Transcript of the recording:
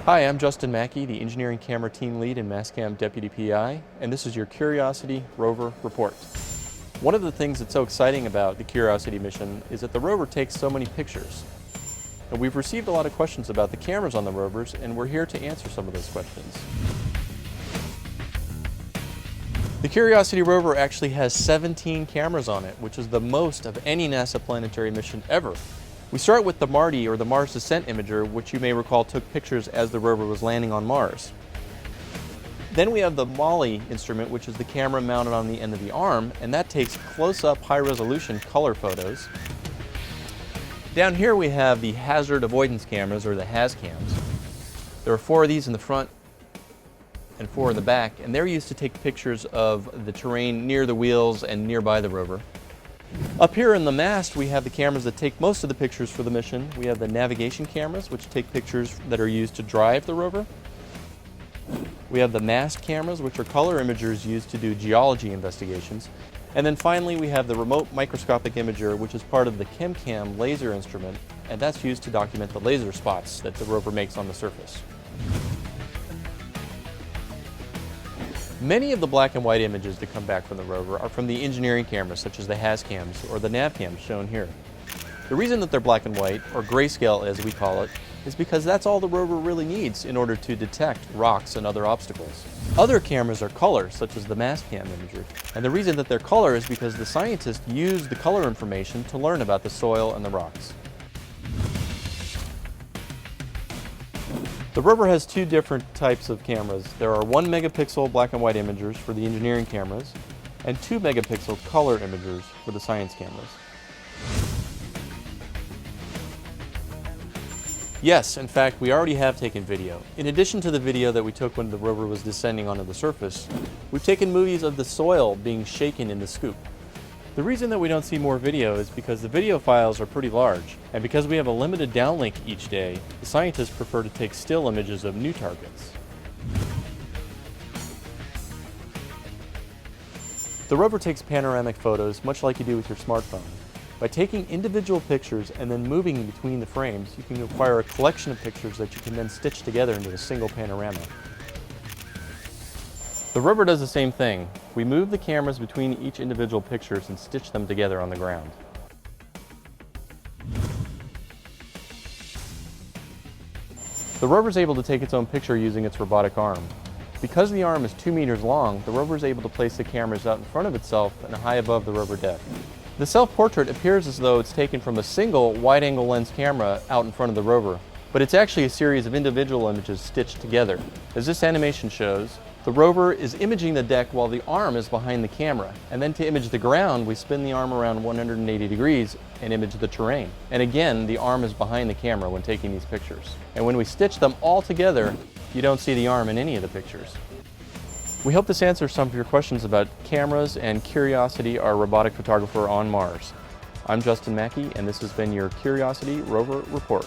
Hi, I'm Justin Mackey, the Engineering Camera Team Lead and Mastcam Deputy PI, and this is your Curiosity Rover Report. One of the things that's so exciting about the Curiosity mission is that the rover takes so many pictures. And we've received a lot of questions about the cameras on the rovers, and we're here to answer some of those questions. The Curiosity rover actually has 17 cameras on it, which is the most of any NASA planetary mission ever. We start with the MARDI, or the Mars Descent Imager, which you may recall took pictures as the rover was landing on Mars. Then we have the MALI instrument, which is the camera mounted on the end of the arm, and that takes close-up, high-resolution color photos. Down here we have the hazard avoidance cameras, or the HAZ cams. There are 4 of these in the front and 4 in the back, and they're used to take pictures of the terrain near the wheels and nearby the rover. Up here in the mast we have the cameras that take most of the pictures for the mission. We have the navigation cameras, which take pictures that are used to drive the rover. We have the mast cameras, which are color imagers used to do geology investigations. And then finally we have the remote microscopic imager, which is part of the ChemCam laser instrument, and that's used to document the laser spots that the rover makes on the surface. Many of the black and white images that come back from the rover are from the engineering cameras, such as the HAZ cams or the nav cams shown here. The reason that they're black and white, or grayscale as we call it, is because that's all the rover really needs in order to detect rocks and other obstacles. Other cameras are color, such as the Mastcam imager, and the reason that they're color is because the scientists use the color information to learn about the soil and the rocks. The rover has 2 different types of cameras. There are 1 megapixel black and white imagers for the engineering cameras and 2 megapixel color imagers for the science cameras. Yes, in fact, we already have taken video. In addition to the video that we took when the rover was descending onto the surface, we've taken movies of the soil being shaken in the scoop. The reason that we don't see more video is because the video files are pretty large, and because we have a limited downlink each day, the scientists prefer to take still images of new targets. The rover takes panoramic photos much like you do with your smartphone. By taking individual pictures and then moving between the frames, you can acquire a collection of pictures that you can then stitch together into a single panorama. The rover does the same thing. We move the cameras between each individual pictures and stitch them together on the ground. The rover is able to take its own picture using its robotic arm. Because the arm is 2 meters long, the rover is able to place the cameras out in front of itself and high above the rover deck. The self-portrait appears as though it's taken from a single wide-angle lens camera out in front of the rover, but it's actually a series of individual images stitched together. As this animation shows, the rover is imaging the deck while the arm is behind the camera. And then to image the ground, we spin the arm around 180 degrees and image the terrain. And again, the arm is behind the camera when taking these pictures. And when we stitch them all together, you don't see the arm in any of the pictures. We hope this answers some of your questions about cameras and Curiosity, our robotic photographer on Mars. I'm Justin Mackey, and this has been your Curiosity Rover Report.